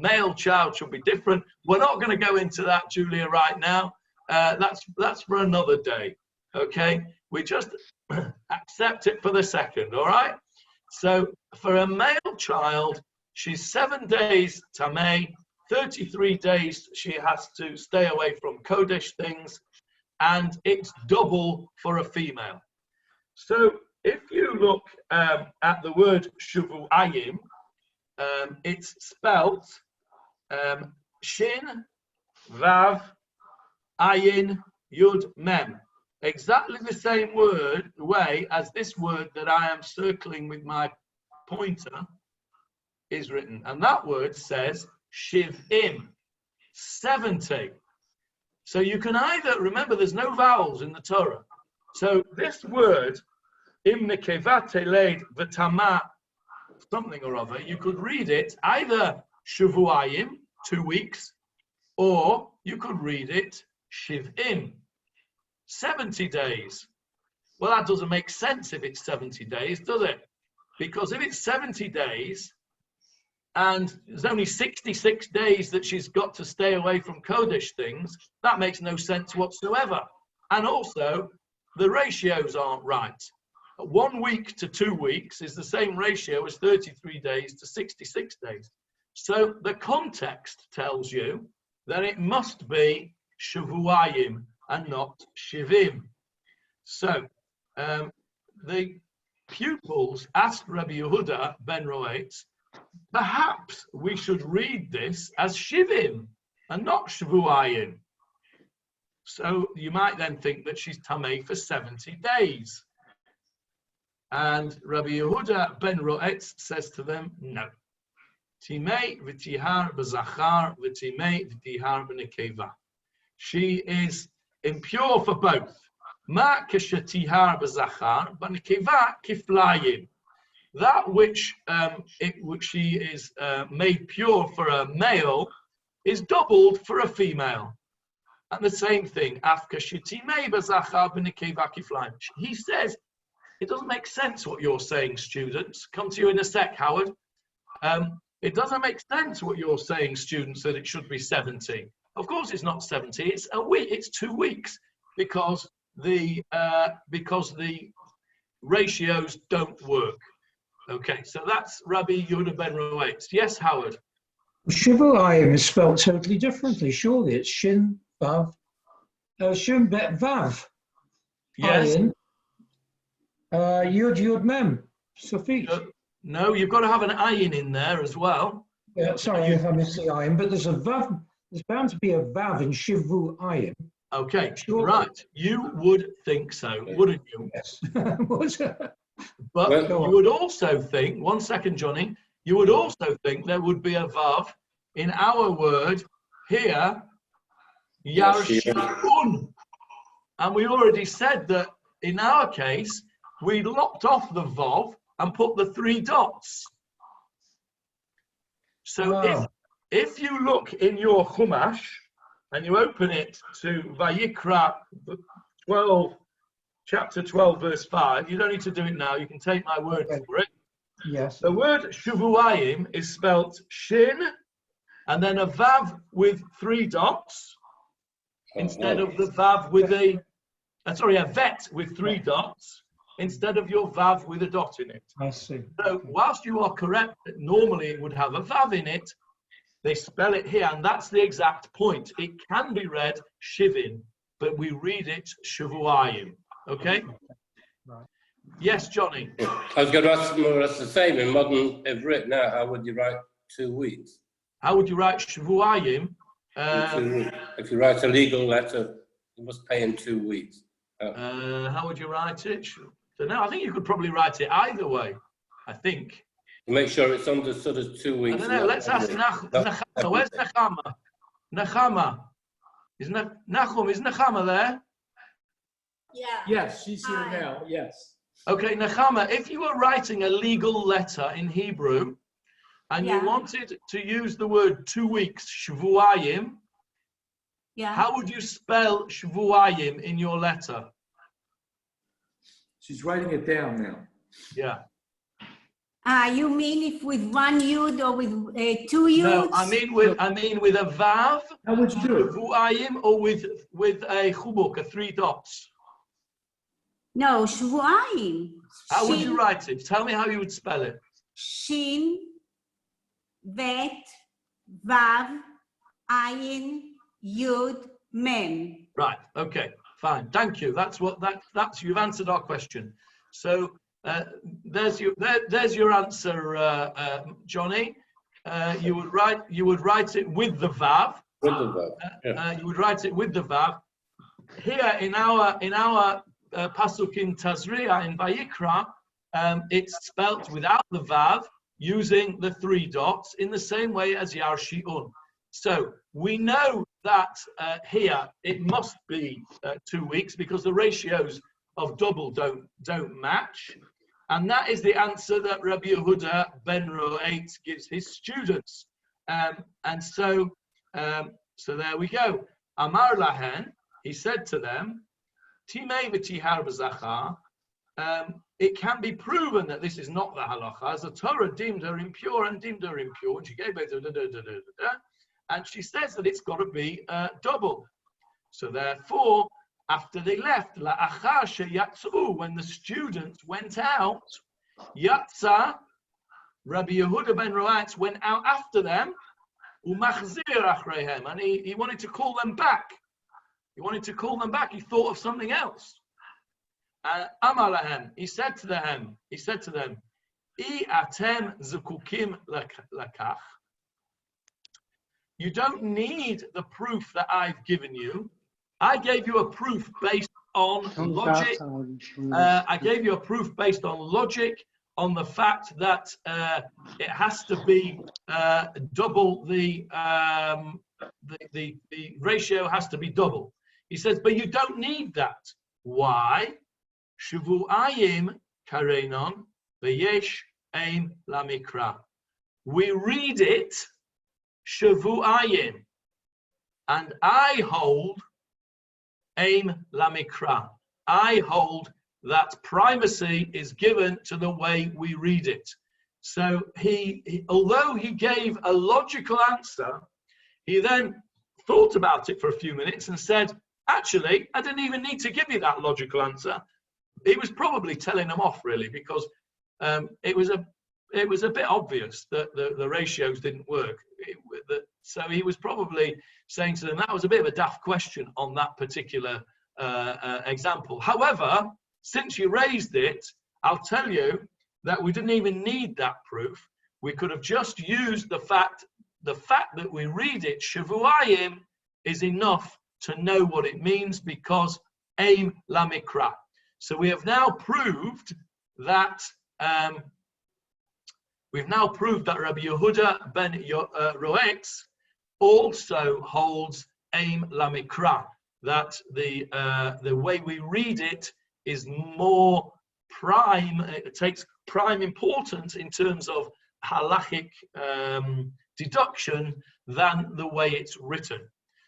Speaker 1: male child should be different. We're not going to go into that, Julia, right now. That's for another day. Okay, we just accept it for the second. All right. So for a male child, she's 7 days tameh, 33 days she has to stay away from Kodesh things. And it's double for a female. So if you look at the word shavuayim, it's spelt shin, vav, ayin, yud, mem. Exactly the same way as this word that I am circling with my pointer is written. And that word says shiv'im, 70. So you can either, remember there's no vowels in the Torah. So this word, im nekeva teleid v'tamah, something or other, you could read it either shavuayim, 2 weeks, or you could read it shiv'im, 70 days. Well, that doesn't make sense if it's 70 days, does it? Because if it's 70 days, and there's only 66 days that she's got to stay away from Kodesh things, that makes no sense whatsoever. And also, the ratios aren't right. 1 week to 2 weeks is the same ratio as 33 days to 66 days. So the context tells you that it must be shavuayim and not shivim. So the pupils asked Rabbi Yehuda ben Roetz, perhaps we should read this as shivim and not shavuayim. So you might then think that she's tamei for 70 days. And Rabbi Yehuda ben Roetz says to them, no. Timei v'tihar b'zachar v'timei v'tihar b'nekeva. She is impure for both. Ma keshetihar b'zachar b'nekeva kiflayim. That which she is made pure for a male is doubled for a female. And the same thing. He says, it doesn't make sense what you're saying, students. Come to you in a sec, Howard. It doesn't make sense what you're saying, students, that it should be 70. Of course it's not 70, it's a week, it's 2 weeks, because the ratios don't work. Okay, so that's Rabbi Yehuda ben Roetz. Yes, Howard?
Speaker 8: Shavuayim is spelled totally differently. Surely it's Shin, Vav, Shin, Bet, Vav.
Speaker 1: Yes.
Speaker 8: Ayin, Yud, Yud, Mem. Suffix.
Speaker 1: No, you've got to have an ayin in there as well.
Speaker 8: Yeah, sorry if I missed the ayin, but there's a Vav. There's bound to be a Vav in Shavuayim.
Speaker 1: Okay,
Speaker 8: Surely.
Speaker 1: right. You would think so, wouldn't you?
Speaker 8: Yes.
Speaker 1: But
Speaker 5: Well,
Speaker 1: you would also think, one second, Johnny, you would also think there would be a vav in our word here, Yarshun. And we already said that in our case, we lopped off the vav and put the 3 dots. So
Speaker 8: Wow.
Speaker 1: if you look in your Chumash and you open it to Vayikra 12, chapter 12, verse 5. You don't need to do it now. You can take my word for it.
Speaker 8: Yes.
Speaker 1: The word Shavuayim is spelt Shin and then a Vav with 3 dots instead of the Vav with a Vet with 3 dots instead of your Vav with a dot in it.
Speaker 8: I see.
Speaker 1: So whilst you are correct that normally it would have a Vav in it, they spell it here, and that's the exact point. It can be read Shivin, but we read it Shavuayim. Okay?
Speaker 8: Right.
Speaker 1: Yes, Johnny.
Speaker 5: I was going to ask more or less the same in modern Ivrit now. How would you write 2 weeks?
Speaker 1: How would you write Shavuayim?
Speaker 5: If you write a legal letter, you must pay in 2 weeks.
Speaker 1: How would you write it? So now I think you could probably write it either way. I think.
Speaker 5: Make sure it's understood as 2 weeks.
Speaker 1: I don't know. Let's ask Nechama. Where's Nechama? Nechama. Is Nachum? Is Nechama there?
Speaker 9: Yeah.
Speaker 3: Yes, she's here now, yes.
Speaker 1: Okay, Nechama, if you were writing a legal letter in Hebrew and you wanted to use the word 2 weeks, Shavuayim, how would you spell Shavuayim in your letter?
Speaker 3: She's writing it down now.
Speaker 1: Yeah.
Speaker 9: You mean if with 1 yud or with 2 yuds?
Speaker 1: No, I mean with a vav.
Speaker 3: How would you do it?
Speaker 1: Shavuayim, or with a chubuk, a 3 dots.
Speaker 9: No, Shavuayim.
Speaker 1: How would you write it? Tell me how you would spell it.
Speaker 9: Shin, Vet, Vav, Ayin, Yud, Mem.
Speaker 1: Right. Okay. Fine. Thank you. That's you've answered our question. So there's your answer, Johnny. You would write it with the vav.
Speaker 5: With the vav.
Speaker 1: You would write it with the vav. Here in our pasuk in Tazria in Vayikra, it's spelt without the vav, using the 3 dots in the same way as Yarshi'un. So we know that here it must be 2 weeks because the ratios of double don't match, and that is the answer that Rabbi Yehuda ben Roetz gives his students. And so there we go. Amar lahen, he said to them, Timei v'tihar b'zachar. It can be proven that this is not the halacha, as the Torah deemed her impure and deemed her impure, and she gave it and she says that it's got to be double. So therefore, after they left, la'achar sheyatzu, when the students went out, yatza, Rabbi Yehuda ben Roetz went out after them, umachzir achreihem, and he wanted to call them back. He wanted to call them back. He thought of something else. Amar lahem, he said to them, I atem zukukim lakach. You don't need the proof that I've given you. I gave you a proof based on logic. I gave you a proof based on logic, on the fact that it has to be double the ratio has to be double. He says, but you don't need that. Why? Shavu'ayim karenon v'yesh aim lamikra. We read it Shavu'ayim, and I hold aim lamikra. I hold that primacy is given to the way we read it. So although he gave a logical answer, he then thought about it for a few minutes and said, actually, I didn't even need to give you that logical answer. He was probably telling them off, really, because it was a bit obvious that the ratios didn't work. So he was probably saying to them, that was a bit of a daft question on that particular example. However, since you raised it, I'll tell you that we didn't even need that proof. We could have just used the fact that we read it, Shavuayim, is enough to know what it means, because aim lamikra. So we have now proved that Rabbi Yehuda ben Roetz also holds aim lamikra, that the way we read it is more prime, it takes prime importance in terms of halachic deduction than the way it's written.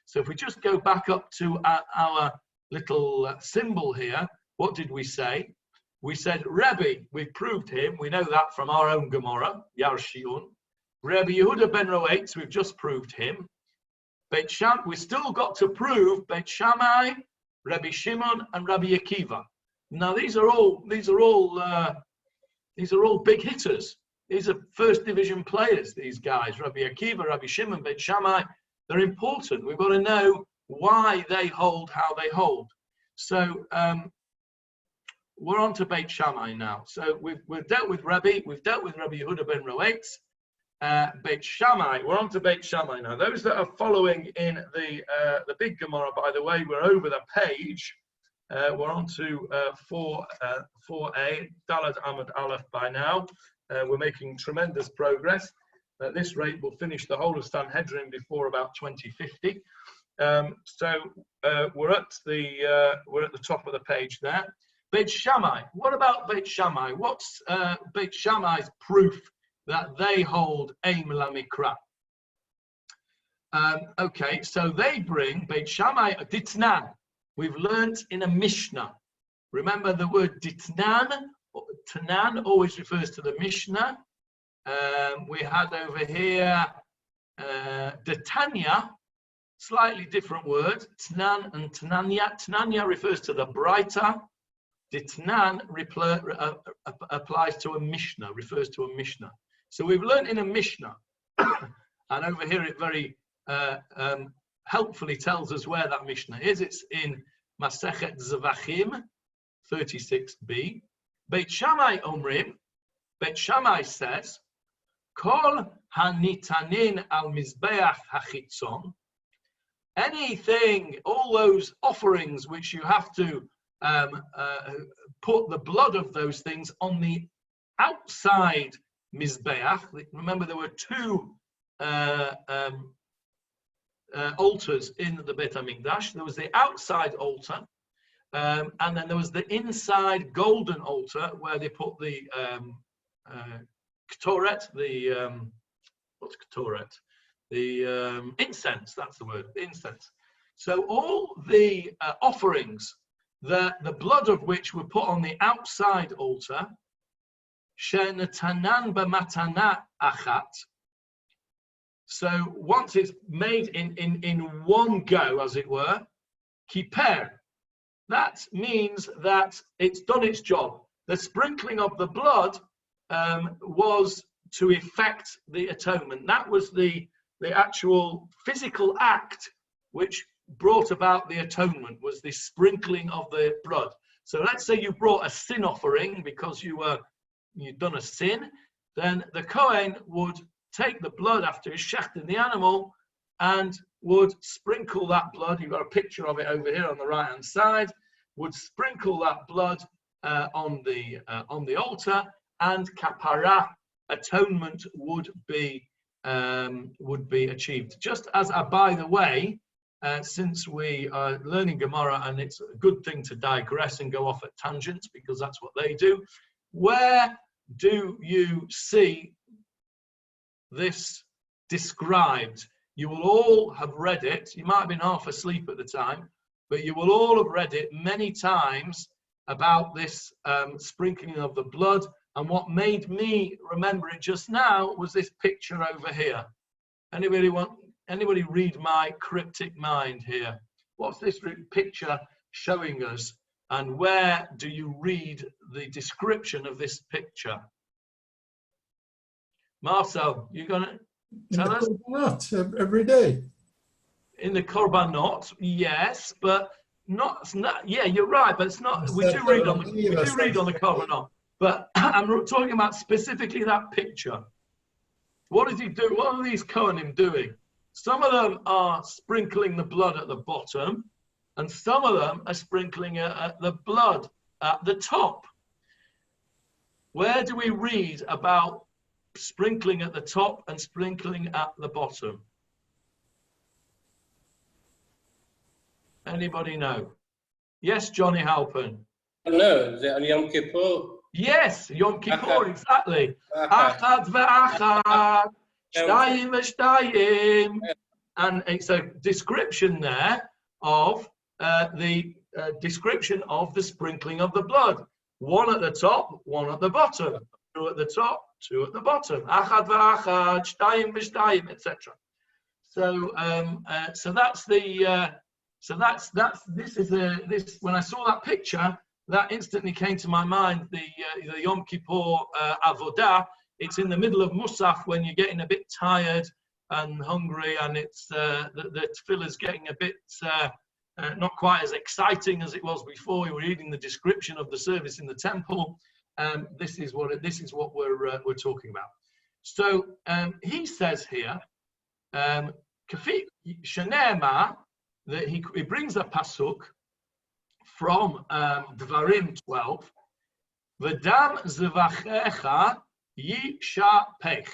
Speaker 1: So if we just go back up to our little symbol here, what did we say? We said Rebbe, we've proved him, we know that from our own Gemarah, Yarshiun. Rabbi Yehuda ben Roetz, we've just proved him. Beit Shammai, we still got to prove Beit Shammai, Rabbi Shimon, and Rabbi Akiva. Now these are all big hitters. These are first division players, these guys, Rabbi Akiva, Rabbi Shimon, Beit Shammai. They're important. We've got to know why they hold how they hold. So we're on to Beit Shammai now. So we've dealt with Rabbi, we've dealt with Rabbi Yehuda ben Roetz. Beit Shammai, we're on to Beit Shammai now. Those that are following in the big Gemarah, by the way, we're over the page. We're on to 4a, Dalad Amud Aleph by now. We're making tremendous progress. At this rate, we'll finish the whole of Sanhedrin before about 2050. So we're at the top of the page there. Beit Shammai. What about Beit Shammai? What's Beit Shammai's proof that they hold aim lamikra? Okay, so they bring Beit Shammai ditnan. We've learnt in a Mishnah. Remember the word ditnan. Tanan always refers to the Mishnah. We had over here Detanya, slightly different word. Tnan and Tnanya. Tnanya refers to the brighter. Ditnan applies to a Mishnah, refers to a Mishnah. So we've learned in a Mishnah, and over here it very helpfully tells us where that Mishnah is. It's in Masechet Zvachim 36b. Beit Shammai Omrim, Beit Shammai says, Kol hanitanin al mizbeach hachitzon. Anything, all those offerings which you have to put the blood of those things on the outside mizbeach. Remember, there were two altars in the Beit HaMikdash. There was the outside altar, and then there was the inside golden altar where they put the Ketoret, what's Ketoret? The incense, that's the word, incense. So all the offerings, the blood of which were put on the outside altar, Shenatanan b'matana achat. So once it's made in one go, as it were, kiper, that means that it's done its job. The sprinkling of the blood was to effect the atonement. That was the actual physical act which brought about the atonement, was this sprinkling of the blood. So let's say you brought a sin offering because you'd done a sin, then the Kohen would take the blood after he's shechting the animal and would sprinkle that blood. You've got a picture of it over here on the right hand side. Would sprinkle that blood on the altar, and kapara, atonement, would be achieved. Just as by the way, since we are learning Gemara, and it's a good thing to digress and go off at tangents because that's what they do. Where do you see this described? You will all have read it. You might have been half asleep at the time, but you will all have read it many times about this sprinkling of the blood. And what made me remember it just now was this picture over here. Anybody read my cryptic mind here? What's this picture showing us? And where do you read the description of this picture? Marcel, you gonna tell us?
Speaker 10: Every day.
Speaker 1: In the Korbanot, yes, but not. Yeah, you're right, but it's not. We do read on the Korbanot, but I'm talking about specifically that picture. What does he do? What are these Kohanim doing? Some of them are sprinkling the blood at the bottom, and some of them are sprinkling the blood at the top. Where do we read about sprinkling at the top and sprinkling at the bottom? Anybody know? Yes, Johnny Halpern.
Speaker 5: No, is it on Yom Kippur?
Speaker 1: Yes, Yom Kippur, exactly. Achad ve'achad, shtayim ve'shtayim. And it's a description there of the description of the sprinkling of the blood. One at the top, one at the bottom. Two at the top, two at the bottom. Achad ve'achad, shtayim ve'shtayim, etc. So, that's the. This. When I saw that picture, that instantly came to my mind. The Yom Kippur Avodah. It's in the middle of Musaf when you're getting a bit tired and hungry, and it's the tefillah is getting a bit not quite as exciting as it was before. We were reading the description of the service in the temple. This is what we're talking about. So he says here, Kafi Shanema. That he brings a pasuk from Dvarim 12. V'dam zevachecha yishapech,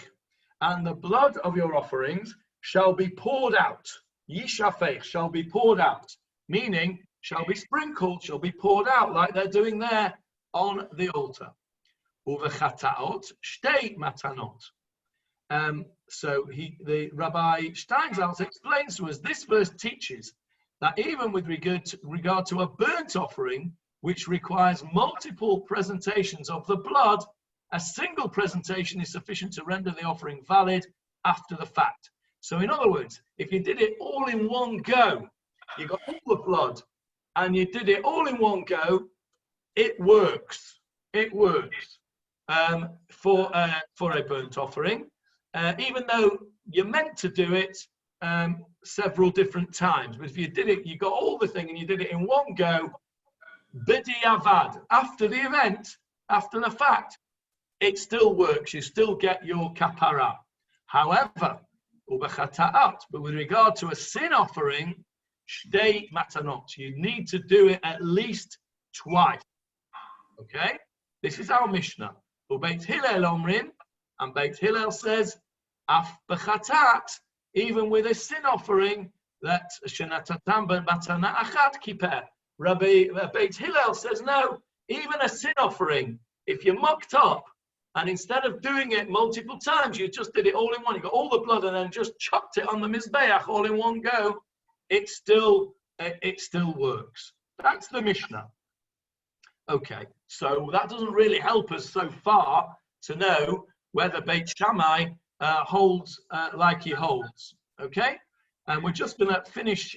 Speaker 1: and the blood of your offerings shall be poured out. Yishapech shall be poured out, meaning shall be sprinkled, shall be poured out, like they're doing there on the altar. Uvechataot shtei matanot. So the Rabbi Steinsaltz explains to us, this verse teaches that even with regard to a burnt offering, which requires multiple presentations of the blood, a single presentation is sufficient to render the offering valid after the fact. So in other words, if you did it all in one go, you got all the blood, and you did it all in one go, it works. It works for a burnt offering. Even though you're meant to do it several different times. But if you did it, you got all the thing and you did it in one go, b'diavad, after the event, after the fact, it still works. You still get your kapara. However, ubechata'at, but with regard to a sin offering, shtei matanot, you need to do it at least twice. Okay? This is our Mishnah. Ubeit Hillel omrim, and Beit Hillel says, af bechatat, even with a sin offering, that shenatatam matana achat kiper. Rabbi Beit Hillel says no, even a sin offering, if you're mucked up, and instead of doing it multiple times, you just did it all in one, you got all the blood and then just chucked it on the mizbeach all in one go, it still works. That's the Mishnah. Okay, so that doesn't really help us so far to know whether Beit Shammai holds like he holds. Okay, and we're just going to finish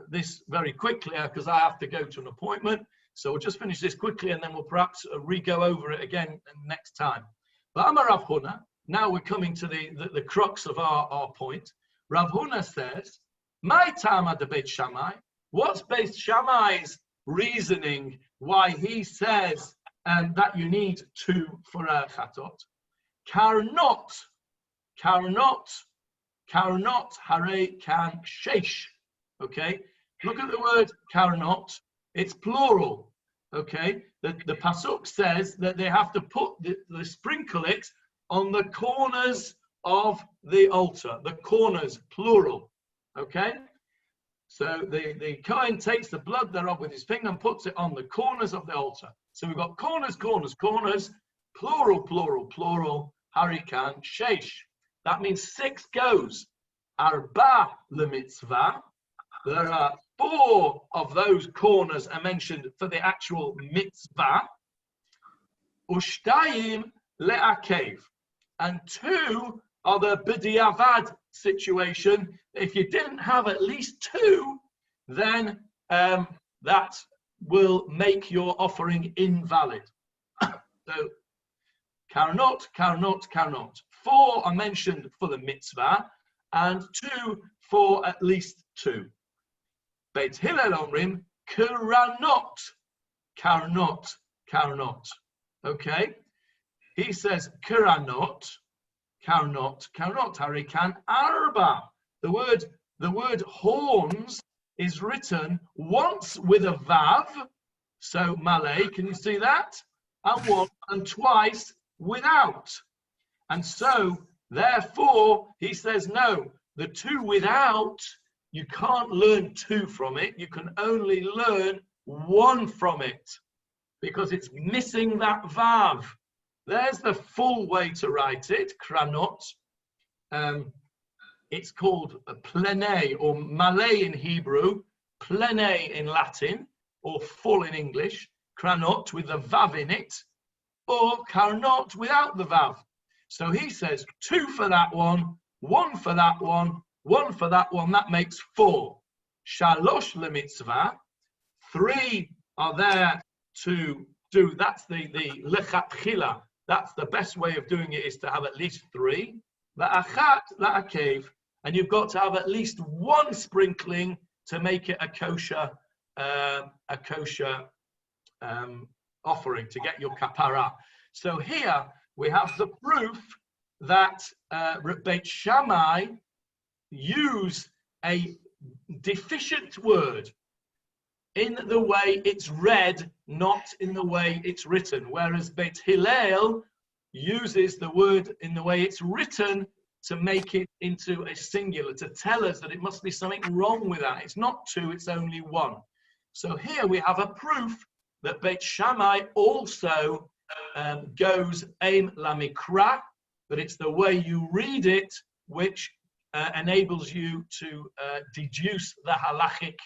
Speaker 1: this very quickly because I have to go to an appointment. So we'll just finish this quickly and then we'll perhaps re-go over it again next time. But Amar Rav Huna, now we're coming to the crux of our point. Rav Huna says My Tama de Beit Shammai. What's Beit Shammai's reasoning why he says that you need 2 for a chatot? Karnot, hare kan sheish. Okay, look at the word karnot. It's plural. Okay, the pasuk says that they have to put the sprinkle it on the corners of the altar. The corners, plural. Okay, so the Kohen takes the blood thereof with his finger and puts it on the corners of the altar. So we've got corners, plural. Harikan sheish. That means 6 goes. Arba lemitzvah. There are 4 of those corners are mentioned for the actual mitzvah. Ushtayim le'akev. And 2 are the b'diavad situation. If you didn't have at least 2, then that will make your offering invalid. So, karnot. 4 are mentioned for the mitzvah, and 2 for at least 2. Beit Hillel omrim karnot. Okay, he says karnot, harikan arba. The word horns is written once with a vav, so malay. Can you see that? And twice without. And so, therefore, he says, no, the 2 without, you can't learn 2 from it. You can only learn 1 from it because it's missing that vav. There's the full way to write it, kranot. It's called plene or malay in Hebrew, plene in Latin, or full in English, kranot with the vav in it, or karnot without the vav. So he says 2 for that one, 1 for that one, 1 for that one. That makes 4. Shalosh lemitzvah. 3 are there to do. That's the lechatchila. That's the best way of doing it, is to have at least 3. La'achat la'akev, and you've got to have at least 1 sprinkling to make it a kosher offering, to get your kapara. So here we have the proof that Beit Shammai use a deficient word in the way it's read, not in the way it's written, whereas Beit Hillel uses the word in the way it's written to make it into a singular, to tell us that it must be something wrong with that. It's not 2, it's only 1. So here we have a proof that Beit Shammai also goes aim lamikra, but it's the way you read it which enables you to deduce the halachic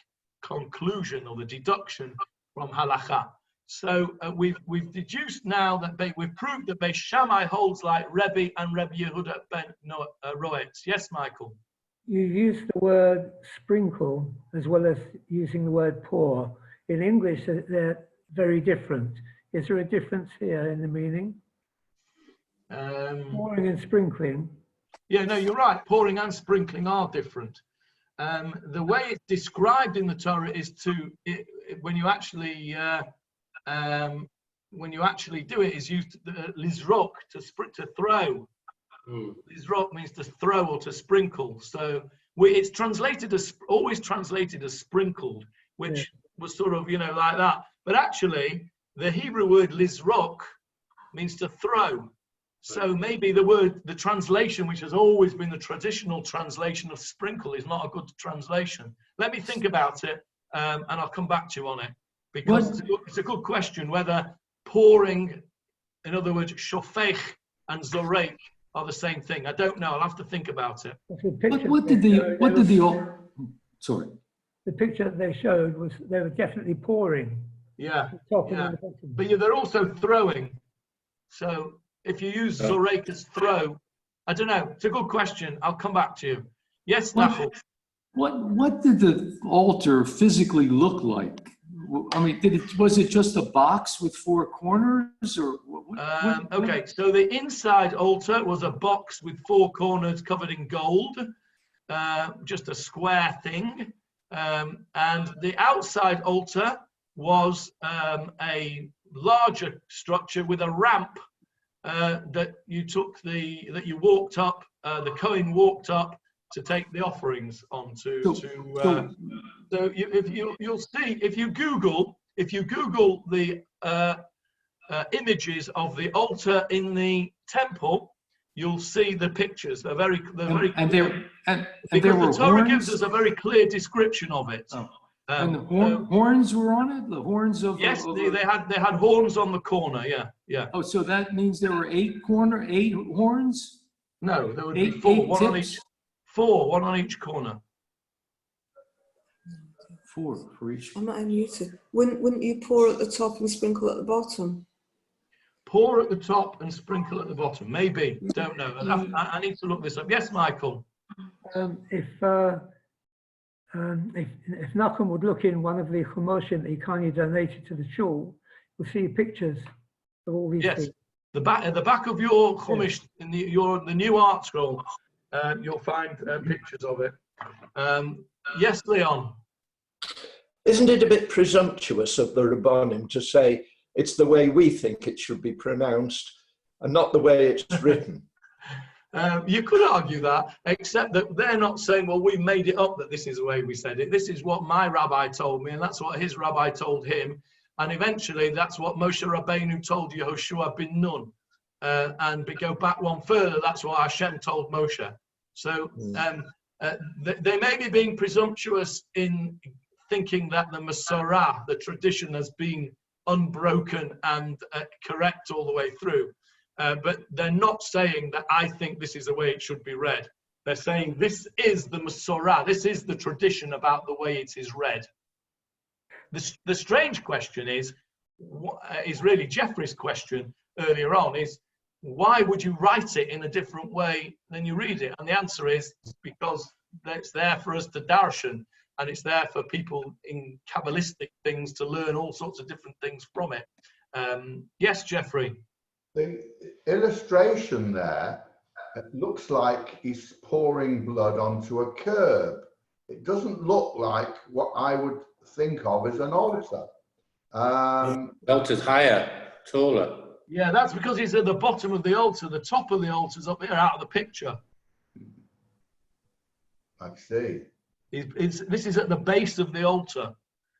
Speaker 1: conclusion or the deduction from halacha. So we've deduced now that we've proved that Beit Shammai holds like Rebbe and Rebbe Yehuda ben Roetz. Yes, Michael.
Speaker 7: You use the word sprinkle as well as using the word pour. In English, they're very different. Is there a difference here in the meaning? Pouring and sprinkling.
Speaker 1: Yeah, no, you're right. Pouring and sprinkling are different. The way it's described in the Torah is when you actually do it, is used lizrok, to throw. Lizrok means to throw or to sprinkle. So it's translated as always translated as sprinkled, which was sort of like that. But actually, the Hebrew word lizrok means to throw. So maybe the translation, which has always been the traditional translation of sprinkle, is not a good translation. Let me think about it, and I'll come back to you on it. Because it's a good question whether pouring, in other words, shofech and zorek are the same thing. I don't know. I'll have to think about it.
Speaker 3: Sorry.
Speaker 7: The picture that they showed was they were definitely pouring.
Speaker 1: Yeah. But they're also throwing. So if you use zorek as throw, I don't know. It's a good question. I'll come back to you. Yes, Nachul.
Speaker 3: What did the altar physically look like? I mean, was it just a box with 4 corners, or
Speaker 1: okay, so the inside altar was a box with 4 corners covered in gold. just a square thing. And the outside altar was a larger structure with a ramp that you walked up. The Kohen walked up to take the offerings onto. You'll see if you Google the images of the altar in the temple, you'll see the pictures. They're very clear. Because the Torah gives us a very clear description of it.
Speaker 3: Oh. And the horns were on it. The horns of
Speaker 1: yes, they had horns on the corner. Yeah.
Speaker 3: Oh, so that means there were 8 horns?
Speaker 1: No, there would be 4. One on each. 4, one on each corner.
Speaker 3: 4 for each.
Speaker 2: I'm not unmuted. Wouldn't you pour at the top and sprinkle at the bottom?
Speaker 1: Pour at the top and sprinkle at the bottom. Maybe. Don't know. I need to look this up. Yes, Michael.
Speaker 7: If Nachum would look in one of the Chumoshim that he kindly donated to the shul, you'll see pictures of all these things.
Speaker 1: At the back of your Chumash, in the new art scroll, you'll find pictures of it. Yes, Leon.
Speaker 11: Isn't it a bit presumptuous of the Rabbanim to say it's the way we think it should be pronounced and not the way it's written?
Speaker 1: You could argue that, except that they're not saying, well, we made it up that this is the way we said it. This is what my rabbi told me, and that's what his rabbi told him. And eventually, that's what Moshe Rabbeinu told Yehoshua bin Nun. And we go back one further, that's what Hashem told Moshe. So they may be being presumptuous in thinking that the Masorah, the tradition, has been unbroken and correct all the way through. But they're not saying that I think this is the way it should be read. They're saying this is the Masorah, this is the tradition about the way it is read. The strange question is really Jeffrey's question earlier on, is why would you write it in a different way than you read it? And the answer is because it's there for us to darshan, and it's there for people in Kabbalistic things to learn all sorts of different things from it. Yes, Jeffrey?
Speaker 4: The illustration there, it looks like he's pouring blood onto a curb. It doesn't look like what I would think of as an altar.
Speaker 5: Altar's higher, taller.
Speaker 1: Yeah, that's because he's at the bottom of the altar. The top of the altar's up here out of the picture.
Speaker 4: I see.
Speaker 1: This is at the base of the altar.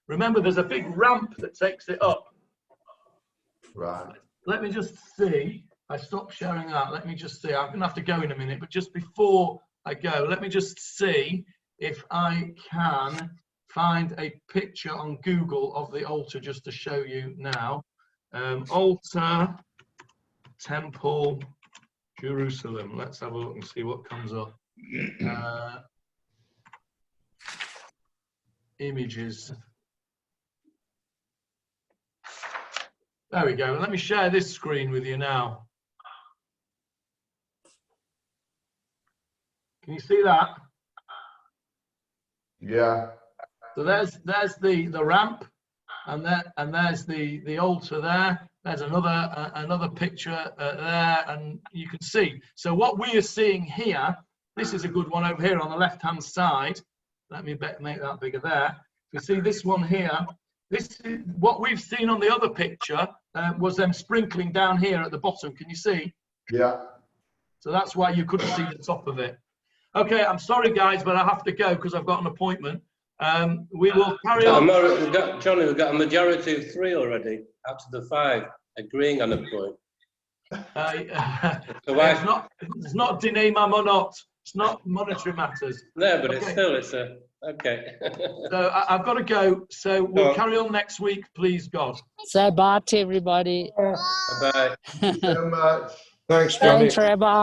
Speaker 1: Remember, there's a big ramp that takes it up.
Speaker 4: Right.
Speaker 1: Let me just see. I stopped sharing that. Let me just see. I'm going to have to go in a minute, but just before I go, let me just see if I can find a picture on Google of the altar just to show you now. Altar, Temple, Jerusalem. Let's have a look and see what comes up. Images. There we go. Let me share this screen with you now. Can you see that?
Speaker 4: Yeah.
Speaker 1: So there's the ramp, and there's the altar there. There's another picture there, and you can see. So what we are seeing here, this is a good one over here on the left-hand side. Let me make that bigger there. You see this one here. This is what we've seen on the other picture was them sprinkling down here at the bottom. Can you see?
Speaker 4: Yeah. So
Speaker 1: that's why you couldn't see the top of it. Okay, I'm sorry guys, but I have to go because I've got an appointment. We will carry on.
Speaker 5: Johnny, we've got a majority of 3 already out of the 5 agreeing on a point.
Speaker 1: So it's not Dinei Mamonot. It's not monetary matters.
Speaker 5: No, but okay. It's a okay.
Speaker 1: So I've got to go. So we'll carry on next week, please God.
Speaker 12: Say bye to everybody.
Speaker 5: Bye.
Speaker 11: Thank you so much. Thanks, Johnny.
Speaker 12: Thanks, Rabbi.